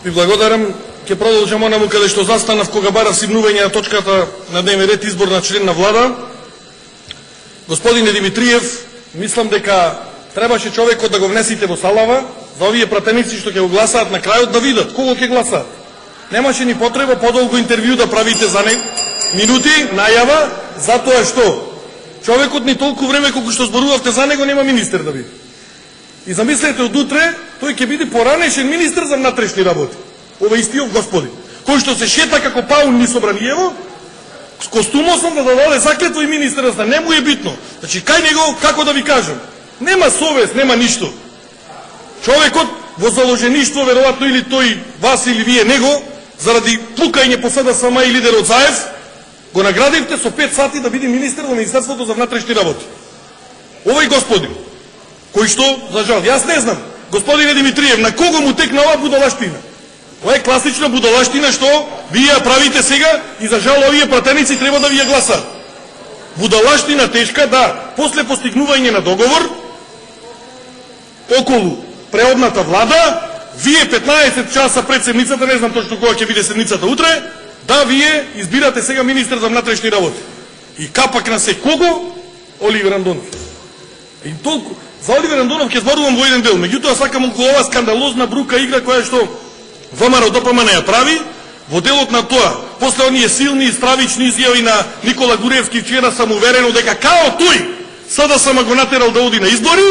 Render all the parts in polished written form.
Ви благодарам. Ќе продолжам онаму каде што застанав кога барав симнување на точката на дневен ред избор на член на влада. Господине Димитриев, мислам дека требаше човекот да го внесите во салава, за овие пратеници што ќе го гласаат на крајот да видат кого ќе гласаат. Немаше ни потреба подолго интервју да правите за минути, најава, затоа што човекот ни толку време колку што зборувавте за него нема министер да биде. И замислете од утре, тој ќе биде поранешен министер за внатрешни работи. Ова истиот господин, кој што се шета како паун низ Собраниево, с костумосом да даде заклетва и министерот, не му е битно. Значи, кај него, како да ви кажам, нема совест, нема ништо. Човекот во заложеништво, веројатно или тој, вас или вие него, заради плукање по СДСМ и лидерот Заев, го наградивте со 5 сати да биде министер во Министерството за внатрешни работи. Овој господин, кој што, за жал, јас не знам, господине Димитриев, на кого му текна ова будалаштина? Ова е класична будалаштина што вие ја правите сега и за жал овие пратеници треба да ви ја гласат. Будалаштина тешка, да, после постигнување на договор околу преодната влада, вие 15 часа пред седмицата, не знам точно кога ќе биде седмицата утре, да, вие избирате сега министер за внатрешни работи. И капак на се кого? Оливер Андонов. И толку за Оливер Андонов ќе зборувам во еден дел, меѓутоа сакам околу ова скандалозна брука игра која што ВМРО ДПМН ја прави, во делот на тоа, после оние силни и стравични изјави на Никола Гуреевски вчера сам уверено дека као тој СДСМ го натерал да оди на избори,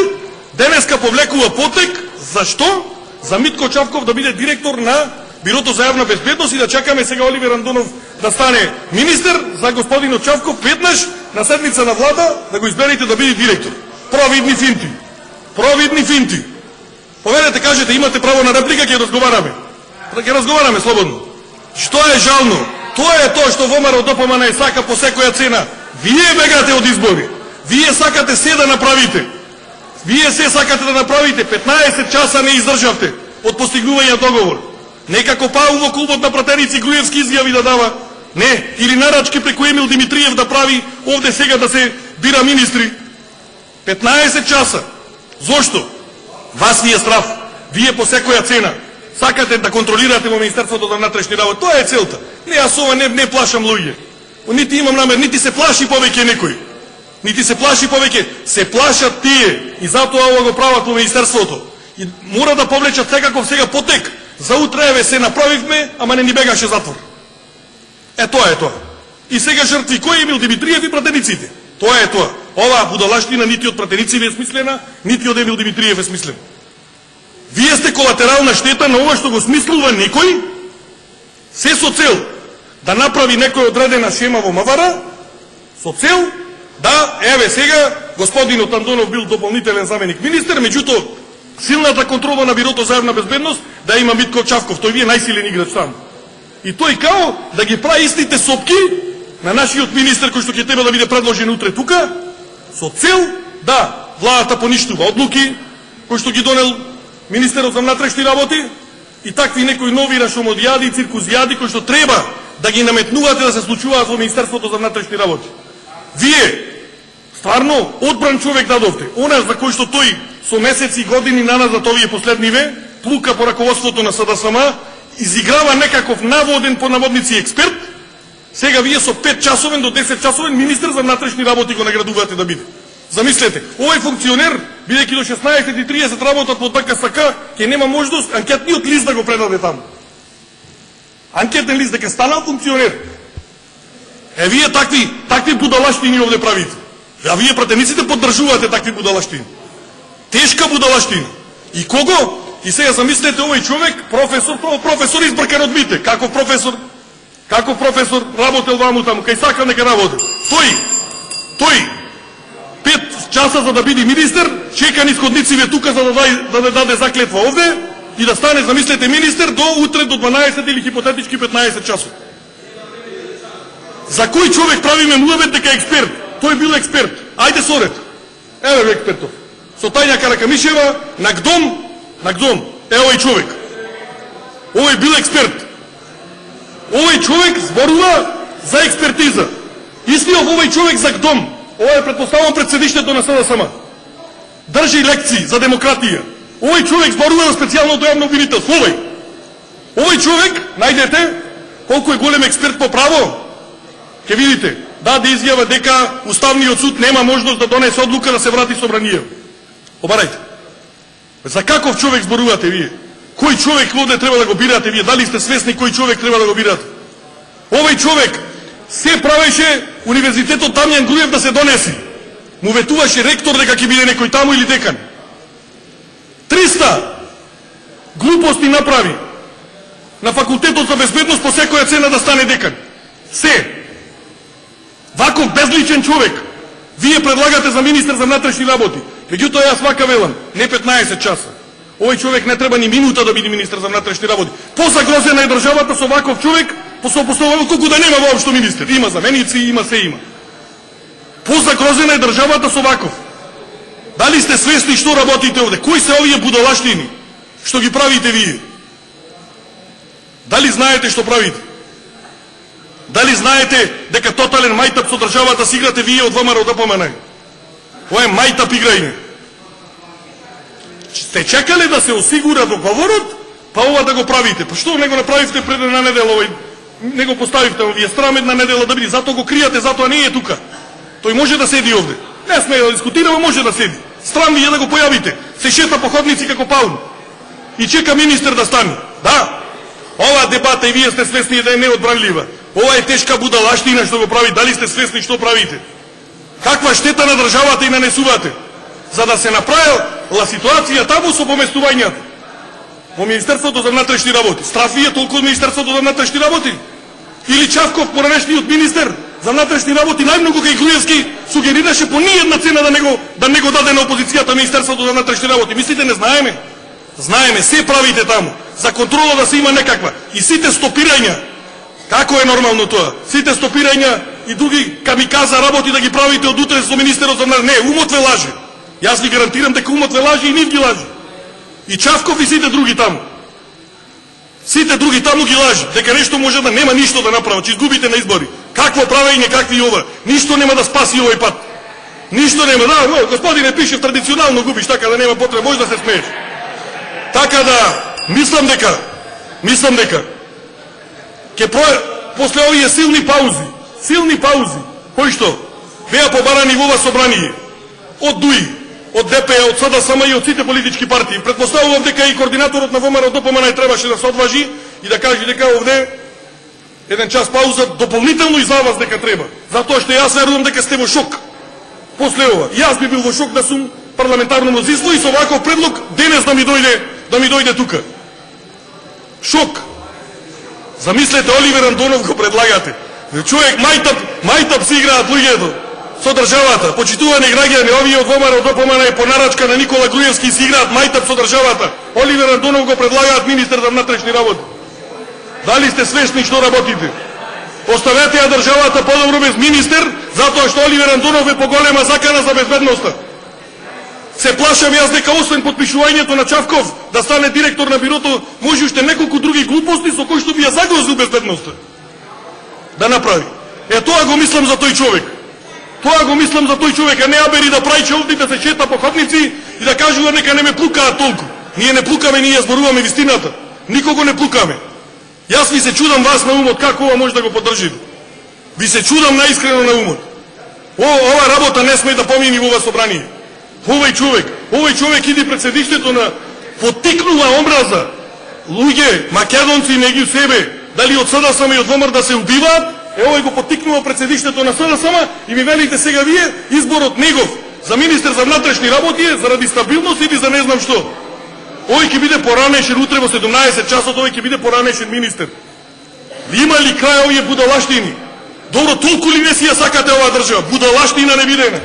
денеска повлекува потек, зашто? За Митко Чавков да биде директор на Бирото за јавна безбедност и да чакаме сега Оливер Андонов да стане министер, за господинот Чавков веднаш на седница на влада да го изберете да биде директор. Провидни финти. Провидни финти. Поверете, кажете, имате право на реплика, ќе разговараме. Ќе разговараме слободно. Што е жално? Тоа е тоа што ВМРО ДПМН сака по секоја цена. Вие бегате од избори. Вие сакате се да направите. Вие се сакате да направите. 15 часа не издржавте од постигнување договор. Некако паун во клубот на пратеници Груевски изјави да дава. Не, или нарачки преку Емил Димитриев да прави овде сега да се бира министри. 15 часа. Зошто? Вас ви е страв. Вие по секоја цена сакате да контролирате во Министерството за внатрешни работи. Тоа е целта. Не, јас ова не плашам луѓе. Нити имам намер, нити се плаши повеќе некој. Нити се плаши повеќе. Се плашат тие. И затоа ова го прават во Министерството. И мора да повлечат секаков сега потек. За утре еве се направивме, ама не ни бегаше затвор. Тоа е тоа. И сега жртви кој? Емил Димитриев и пратениците. Тоа е тоа. Оваа будалаштина нити од пратеници е смислена, нити од Емил Димитриев е смислена. Вие сте колатерална штета на ова што го смислува некој, се со цел да направи некој одредена шема во МВР, со цел да, еве сега, господинот Андонов бил дополнителен заменик министер, меѓутоа силната контрола на Бирото за јавна безбедност да има Митко Чавков, тој ви е најсилен играч таму. И тој као да ги прави истите сопки на нашиот министер кој што ќе треба да биде предложен утре тука, со цел да владата поништува одлуки кој што ги донел министерот за внатрешни работи и такви некои нови рашомодијади и циркузијади кои што треба да ги наметнувате да се случуваат во Министерството за внатрешни работи. Вие стварно одбран човек дадовте, онаш за кој што тој со месеци и години наназад овие последниве плука по раководството на СДСМ, изиграва некаков наводен по наводници експерт, сега вие со 5 часовен до 10 часовен министер за внатрешни работи го наградувате да биде. Замислете, овој функционер, бидејќи до 16:30 работат во ДКСК, ќе нема можност анкетниот лист да го предаде таму. Анкетен лист дека станал функционер. Вие такви будалаштини овде правите. А вие пратениците поддржувате такви будалаштини. Тешка будалаштина. И кого? И сега замислете овој човек, професор избркан од МИТЕ. Каков професор? Каков професор работел ваму таму, кај сакал нека работи. Тој 5 часа за да биде министер, чека низ ходниците тука за да даде заклетва овде и да стане, замислете, министер до утре до 12 или хипотетички 15 часот. За кој човек правиме муабет дека експерт? Тој бил експерт. Ајде соред. Еве ве експертов. Со Тајна Каракамишева на ГДОМ. Овој човек. Овој бил експерт. Овој човек зборува за експертиза. Истиот овој човек за ГДОМ. Ова е предпоставам пред седиштето на СДСМ. Држи лекции за демократија. Овој човек зборува за специјалното јавно обвинителство. Овој човек, најдете, колку е голем експерт по право, ќе видите, даде изјава дека Уставниот суд нема можност да донесе одлука да се врати собранието. Обарајте. За каков човек зборувате вие? Кој човек овде треба да го бирате вие? Дали сте свесни кој човек треба да го бирате? Овој човек се правеше Универзитетот Дамјан Груев да се донеси. Му ветуваше ректор дека ќе биде некој таму или декан. 300 глупости направи на факултетот за безбедност по секоја цена да стане декан. Се. Ваков безличен човек вие предлагате за министер за внатрешни работи. Меѓутоа јас вака велам, не 15 часа. Овој човек не треба ни минута да биде министер за внатрешни работи. Позагрозена е државата со ваков човек, колку да нема воопшто министер. Има заменици, има се има. Позагрозена е државата со ваков. Дали сте свесни што работите овде? Кои се овие будалаштини што ги правите вие? Дали знаете што правите? Дали знаете дека тотален мајтап со државата си играте вие од ВМРО ДПМН? Ова е мајтап играње. Сте чекале да се осигура договорот, па ова да го правите. Па што не го направивте пред една недела овој? Не го поставивте, вие страм една недела да биде, затоа го кријате, затоа не е тука. Тој може да седи овде. Не сме да дискутираме, може да седи. Страм ви е да го појавите. Се шета по ходници како паун. И чека министер да стане. Да. Ова дебата и вие сте свесни да е неодбранлива. Ова е тешка будалаштина што го прави. Дали сте свесни што правите? Каква штета на државата и нанесувате? За да се направила ситуација таму со поместувањето во Министерството за внатрешни работи. Страф ви е толку од Министерството за внатрешни работи? Или Чавков, поранешниот министер за внатрешни работи, најмногу кај Груевски сугерираше по ниједна цена да не го даде на опозицијата Министерството за внатрешни работи. Мислите не знаеме? Знаеме, се правите таму. За контрола да се има некаква. И сите стопирања, како е нормално тоа? Сите стопирања и други камиказа работи да ги правите од утре со министерот за внатрешни. Не, умот ве лаже. Јас ви гарантирам дека умот ве лаже и нив ги лаже. И Чавков и сите други таму. Сите други таму ги лаже. Дека нешто може да нема ништо да направат, че изгубите на избори. Какво правење, какви и ова? Ништо нема да спаси овој пат. Ништо нема. Да, господине пише традиционално губиш, така да нема потреба, може да се смееш. Така да, мислам дека после овие силни паузи, кои што беа побарани во ова собрание, од ДУИ, од ДП, од СДСМ и од сите политички партии. Предпоставувам дека и координаторот на ВМРО ДПМН требаше да се одважи и да каже дека овде еден час пауза дополнително и за вас дека треба. Затоа што јас верувам дека сте во шок после ова. Јас би бил во шок да сум парламентарно мнозинство и со ваков предлог денес да ми дојде тука. Шок. Замислете, Оливер Андонов го предлагате. Човек мајтап си играат луѓето со државата. Почитувани граѓани, овие од ВМРО ДПМН и по нарачка на Никола Груевски си играат мајтап со државата. Оливер Андонов го предлагаат министер за внатрешни работи. Дали сте свесни што работите? Оставете ја државата подобро без министер, затоа што Оливер Андонов е поголема закана за безбедноста. Се плашам јас дека освен подпишувањето на Чавков да стане директор на бирото, може уште неколку други глупости со кои што би ја загрозил безбедноста да направи. Тоа го мислам за тој човек. Тоа го мислам за тој човек, а не абери да прави овде да се шета по ходници и да кажува нека не ме плукаат толку. Ние не плукаме, ние ја зборуваме вистината. Никого не плукаме. Јас ви се чудам вас на умот, како ова може да го поддржите. Ви се чудам наискрено на умот. Ова работа не сме да помини во ова собрание. Овој човек иди пред седиштето на потикнува омраза. Луѓе, македонци меѓу себе, дали од СДСМ и од ВМРО да се убиваат, овој го потикнува пред седиштето на СДСМ и ми велите сега вие изборот негов за министер за внатрешни работи заради стабилност или за не знам што. Овој ќе биде поранешен утре во 17 часот, овој ќе биде поранешен министер. Има ли крај овие будалаштини? Добро, толку ли не си ја сакате оваа држава? Будалаштина не видена.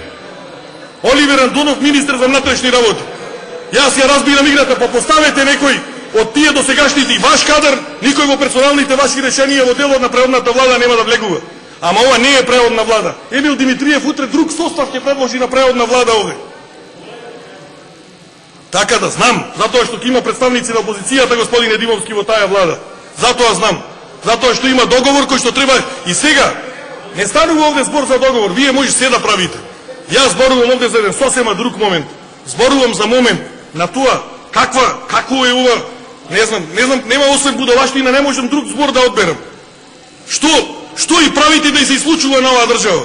Оливер Андонов, министер за внатрешни работи. Јас ја разбирам играта, па поставете некој од тие досегашните и ваш кадар, никој во персоналните ваши решенија во делот на преодната влада нема да влегува. Ама ова не е преодна влада. Емил Димитриев утре друг состав ќе предложи на преодна влада овде. Така да знам, затоа што има представници на опозицијата, господин Недимовски, во таа влада. Затоа знам. Затоа што има договор кој што треба и сега. Не станува овде збор за договор, вие може се да правите. Јас зборувам овде за еден сосема друг момент. Зборувам за момент на тоа какво е ова Не знам, нема освен будалаштина, не можам друг збор да одберам. Што и правите да и се случува на оваа држава?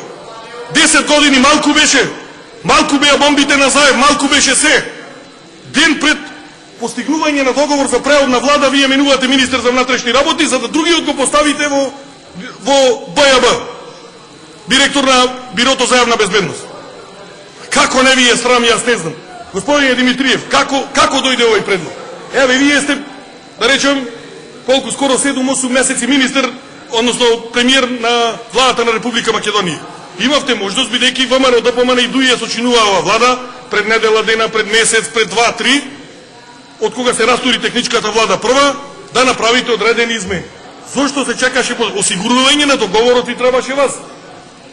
10 години малку беа бомбите на Заев, малку беше се. Ден пред постигнување на договор за превод на влада, вие менувате министер за внатрешни работи, за да другиот го поставите во БЈБ, директор на Бирото за јавна безбедност. Како не ви е срам, јас не знам. Господине Димитриев, како дојде овој предлог? Еве, вие сте, да речем, колку скоро 7-8 месеци министер, односно премиер на владата на Република Македонија. Имавте можност, бидејќи ВМРО, ДПМН и ДУИ ја сочинува оваа влада, пред недела дена, пред месец, пред 2-3, од кога се растури техничката влада прва, да направите одредени измени. Зошто се чекаше осигурување на договорот ви требаше вас?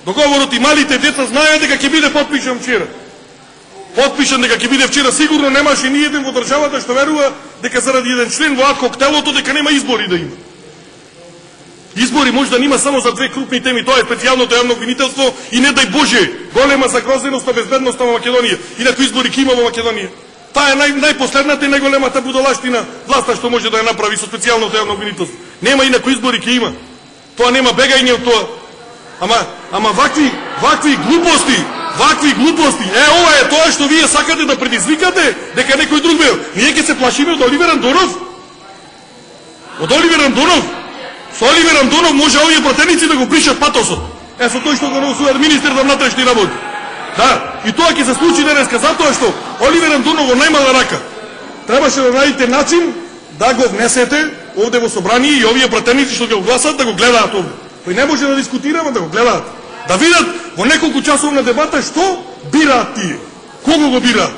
Договорот и малите деца знаеа дека ќе биде потпишан вчера. Потпишан дека ќе биде вчера, сигурно немаше ни еден во државата што верува дека заради еден член во ад-хок телото дека нема избори да има. Избори може да нема само за две крупни теми, тоа е специјалното јавно обвинителство и не дај Боже, голема загрозеност на безбедноста во Македонија. Инаку избори ќе има во Македонија. Таа е најпоследната и најголемата будалаштина власта што може да ја направи со специјалното јавно обвинителство. Нема инаку избори ќе има. Тоа нема бегање од тоа. Ама вакви глупости. Ова е тоа што вие сакате да предизвикате дека некој друг бил. Ние ќе се плашиме од Оливер Андонов? Од Оливер Андонов? Со Оливер Андонов може овие противници да го бришат патосот. Со тој што го носува министер за внатрешни работи. Да, и тоа ќе се случи денеска затоа што Оливер Андонов во најмала рака требаше да најдете начин да го внесете овде во собрание и овие противници што ќе го гласат да го гледаат овде. Тој не може да дискутираме, да го гледаат. Да видат во неколку часовна дебата што бираат тие. Кого го бираат?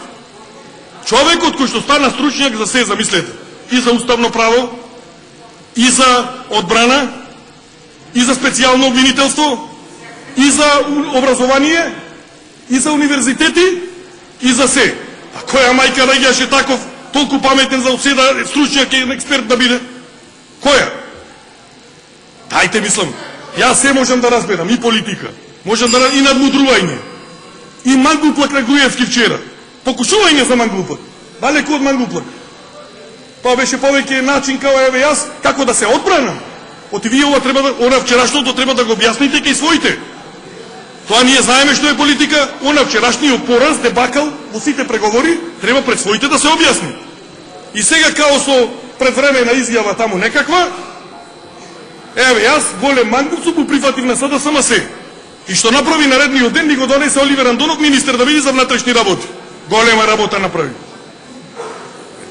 Човекот кој што стана стручњак за се, замислете. И за уставно право, и за одбрана, и за специјално обвинителство, и за образование, и за универзитети, и за се. А која мајка раѓаше таков, толку паметен за се да стручњак и експерт да биде? Која? Дајте, мислам, јас се можам да разберам, и политика, можам да и надмудрување, и мангуплак на Груевски вчера. Покушување за мангуплак, далеку од мангуплак. Тоа беше повеќе начин као еве јас, како да се одбранам. Оти вие ова треба да, она вчерашното треба да го објасните кај своите. Тоа ние знаеме што е политика, она вчерашниот пораз, дебакал во сите преговори, треба пред своите да се објасни. И сега као со предвремена изјава таму некаква, еве јас голем мангуцу го прифатив на СДСМ. И што направи наредниот ден, ни го донесе Оливер Андонов, министер да биде за внатрешни работи. Голема работа направи.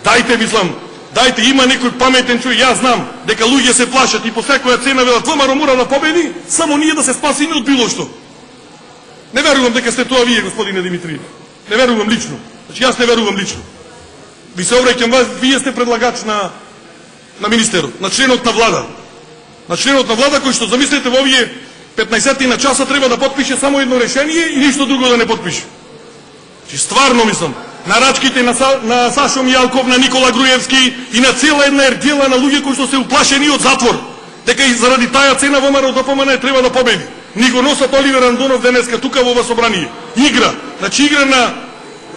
Дајте, мислам, дајте, има некој паметен човек, јас знам дека луѓе се плашат и по секоја цена велат ВМРО мора да победи, само ние да се спасиме од било што. Не верувам дека сте тоа вие, господине Димитриев. Не верувам лично. Значи јас не верувам лично. Ви се обраќам вас, вие сте предлагач на министерот, на членот на влада. На членот на влада кој што замислете во овие 15 на часа треба да потпише само едно решение и ништо друго да не потпише. Чи стварно мислам, на рачките на Сашо Мијалков, на Никола Груевски и на цела една ердела на луѓе кои што се уплашени од затвор, дека и заради таа цена ВМРО ДПМН треба да победи. Ни го носат Оливер Андонов денеска тука во собрание. Игра, значи игра на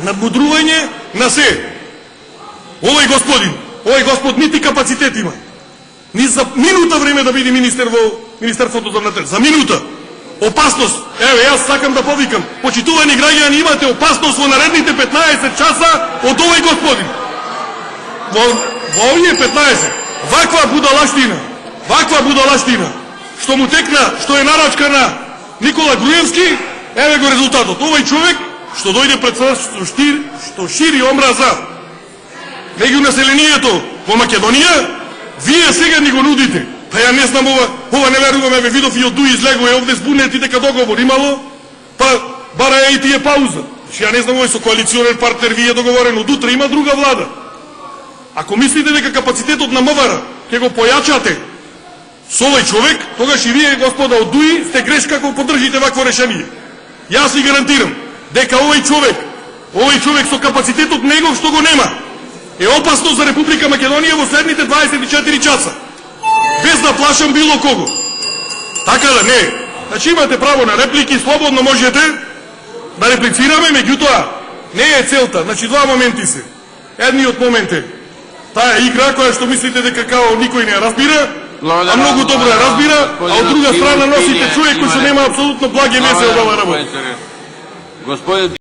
надмудрување на се. Овој господ нити капацитет има. Ни за минута време да биде министер во Министерството за внатрешни. За минута. Опасност. Еве, јас сакам да повикам. Почитувани граѓани, имате опасност во наредните 15 часа од овој господин. Во овие 15. Ваква будалаштина, што му текна, што е нарачка на Никола Груевски, еве го резултатот. Овој човек што дојде пред нас, што шири омраза меѓу населението во Македонија, вие сега ни го нудите. Па ја не знам ова не верувам, еве видов и од ДУИ излегува овде збунети дека договор имало, па бараја и тие пауза. Значи ја не знам овој со коалиционен партнер вие договорено, од утре има друга влада. Ако мислите дека капацитетот на МВР ќе го појачате со овој човек, тогаш и вие, господа од ДУИ, сте грешка ако поддржите вакво решение. Јас ви гарантирам дека овој човек со капацитетот негов што го нема, е опасно за Република Македонија во следните 24 часа. Без да плашам било кого. Така да не. Значи имате право на реплики, слободно можете да реплицираме, меѓутоа не е целта. Значи два моменти се. Едниот момент е таа игра која што мислите дека као никој не ја разбира, Благодарам, а многу добро ја разбира, а од друга страна носите човек кој што нема апсолутно благе везе од оваа работа. Господин